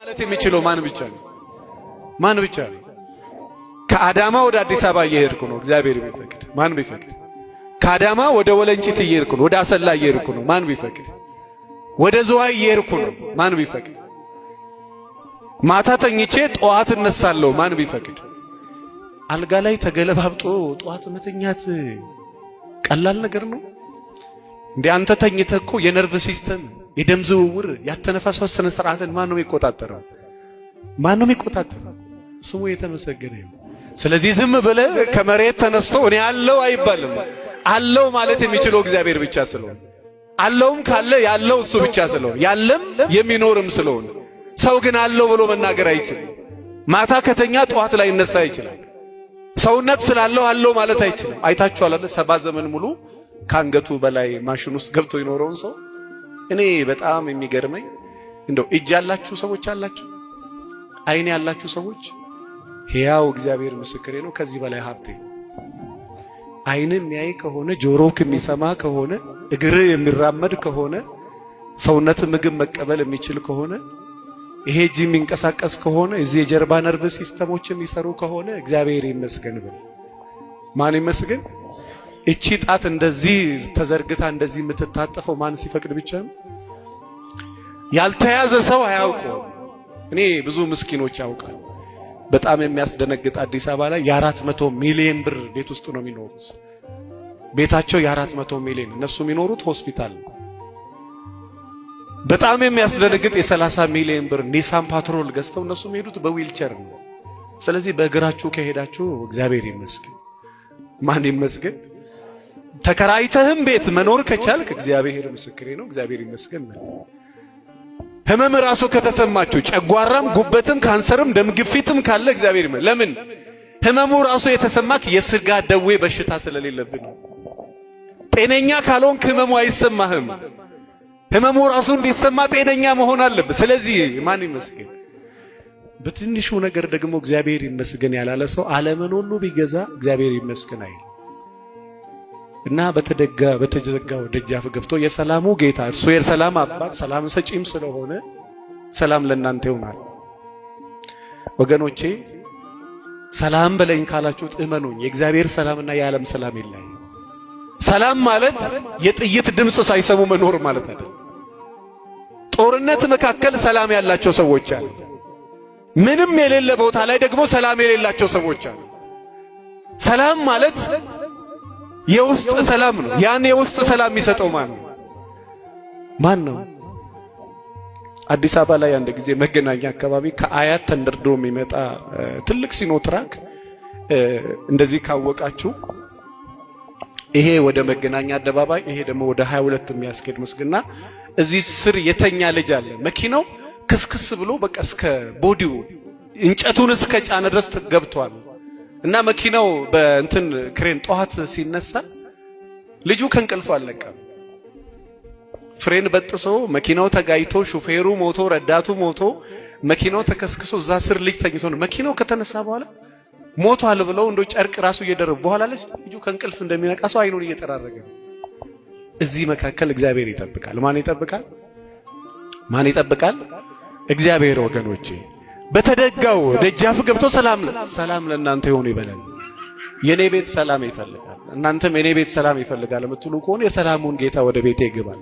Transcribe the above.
ማለት የሚችለው ማን ብቻ ነው? ማን ብቻ ነው? ከአዳማ ወደ አዲስ አበባ እየሄድኩ ነው፣ እግዚአብሔር ቢፈቅድ። ማን ቢፈቅድ? ከአዳማ ወደ ወለንጭት እየሄድኩ ነው፣ ወደ አሰላ እየሄድኩ ነው። ማን ቢፈቅድ? ወደ ዝዋይ እየሄድኩ ነው። ማን ቢፈቅድ? ማታ ተኝቼ ጠዋት እነሳለሁ። ማን ቢፈቅድ? አልጋ ላይ ተገለባብጦ ጠዋት መተኛት ቀላል ነገር ነው እንዴ? አንተ ተኝተህ እኮ የነርቭ ሲስተም፣ የደም ዝውውር፣ ያተነፋፈስ ስነ ስርዓትን ማን ነው የሚቆጣጠረው? ማን ነው የሚቆጣጠረው? ስሙ የተመሰገነ ይሁን። ስለዚህ ዝም ብለህ ከመሬት ተነስቶ እኔ አለው አይባልም። አለው ማለት የሚችለው እግዚአብሔር ብቻ ስለሆነ፣ አለውም ካለ ያለው እሱ ብቻ ስለሆነ፣ ያለም የሚኖርም ስለሆነ፣ ሰው ግን አለው ብሎ መናገር አይችልም። ማታ ከተኛ ጠዋት ላይ ይነሳ ይችላል። ሰውነት ስላለው አለው ማለት አይችልም። አይታችኋል አይደል? 70 ዘመን ሙሉ ከአንገቱ በላይ ማሽን ውስጥ ገብቶ ይኖረውን ሰው። እኔ በጣም የሚገርመኝ እንደው እጅ ያላችሁ ሰዎች አላችሁ፣ አይን ያላችሁ ሰዎች፣ ሕያው እግዚአብሔር ምስክሬ ነው፣ ከዚህ በላይ ሀብቴ። አይንም የሚያይ ከሆነ ጆሮክ የሚሰማ ከሆነ እግር የሚራመድ ከሆነ ሰውነት ምግብ መቀበል የሚችል ከሆነ ይሄ እጅ የሚንቀሳቀስ ከሆነ እዚህ የጀርባ ነርቭ ሲስተሞች የሚሰሩ ከሆነ እግዚአብሔር ይመስገን ብል ማን ይመስገን? እቺ ጣት እንደዚህ ተዘርግታ እንደዚህ የምትታጠፈው ማን ሲፈቅድ ብቻ ነው። ያልተያዘ ሰው አያውቀው። እኔ ብዙ ምስኪኖች ያውቃል። በጣም የሚያስደነግጥ አዲስ አበባ ላይ የ400 ሚሊዮን ብር ቤት ውስጥ ነው የሚኖሩት። ቤታቸው የ400 ሚሊዮን፣ እነሱ የሚኖሩት ሆስፒታል። በጣም የሚያስደነግጥ የ30 ሚሊዮን ብር ኒሳን ፓትሮል ገዝተው እነሱ የሚሄዱት በዊልቸር ነው። ስለዚህ በእግራችሁ ከሄዳችሁ እግዚአብሔር ይመስገን። ማን ይመስገን? ተከራይተህም ቤት መኖር ከቻልክ እግዚአብሔር ምስክሬ ነው፣ እግዚአብሔር ይመስገን። ህመም ራሱ ከተሰማችሁ ጨጓራም፣ ጉበትም፣ ካንሰርም፣ ደም ግፊትም ካለ እግዚአብሔር ይመስገን። ለምን? ህመሙ ራሱ የተሰማክ የስጋ ደዌ በሽታ ስለሌለብን ነው። ጤነኛ ካልሆንክ ህመሙ አይሰማህም። ህመሙ ራሱ እንዲሰማ ጤነኛ መሆን አለበት። ስለዚህ ማን ይመስገን? በትንሹ ነገር ደግሞ እግዚአብሔር ይመስገን ያላለ ሰው ዓለምን ሁሉ ቢገዛ እግዚአብሔር ይመስገን አይል እና በተዘጋው ደጃፍ ገብቶ የሰላሙ ጌታ እርሱ የሰላም አባት ሰላም ሰጪም ስለሆነ ሰላም ለእናንተ ይሆናል። ወገኖቼ ሰላም በለኝ ካላችሁት እመኑኝ፣ የእግዚአብሔር ሰላምና የዓለም ሰላም ይለያል። ሰላም ማለት የጥይት ድምፅ ሳይሰሙ መኖር ማለት አይደለም። ጦርነት መካከል ሰላም ያላቸው ሰዎች አሉ። ምንም የሌለ ቦታ ላይ ደግሞ ሰላም የሌላቸው ሰዎች አሉ። ሰላም ማለት የውስጥ ሰላም ነው። ያን የውስጥ ሰላም የሚሰጠው ማን ነው? ማን ነው? አዲስ አበባ ላይ አንድ ጊዜ መገናኛ አካባቢ ከአያት ተንደርዶ የሚመጣ ትልቅ ሲኖትራክ እንደዚህ ካወቃችሁ ይሄ ወደ መገናኛ አደባባይ፣ ይሄ ደግሞ ወደ 22 የሚያስኬድ መስግና እዚህ ስር የተኛ ልጅ አለ። መኪናው ክስክስ ብሎ በቃ እስከ ቦዲው እንጨቱን እስከ ጫነ ድረስ ገብቷል። እና መኪናው በእንትን ክሬን ጠዋት ሲነሳ ልጁ ከእንቅልፉ አልነቃም። ፍሬን በጥሶ መኪናው ተጋይቶ ሹፌሩ ሞቶ ረዳቱ ሞቶ መኪናው ተከስክሶ እዛ ስር ልጅ ተኝቶ ነው። መኪናው ከተነሳ በኋላ ሞቷል ብለው እንዶ ጨርቅ ራሱ እየደረቡ በኋላ ልጁ ከእንቅልፍ እንደሚነቃ ሰው አይኑን እየጠራረገ ነው። እዚህ መካከል እግዚአብሔር ይጠብቃል። ማን ይጠብቃል? ማን ይጠብቃል? እግዚአብሔር። ወገኖቼ በተደጋው ደጃፍ ገብቶ ሰላም ለእናንተ ይሁን ይበላል። የኔ ቤት ሰላም ይፈልጋል፣ እናንተም የኔ ቤት ሰላም ይፈልጋል የምትሉ ከሆነ የሰላሙን ጌታ ወደ ቤቴ ይገባል።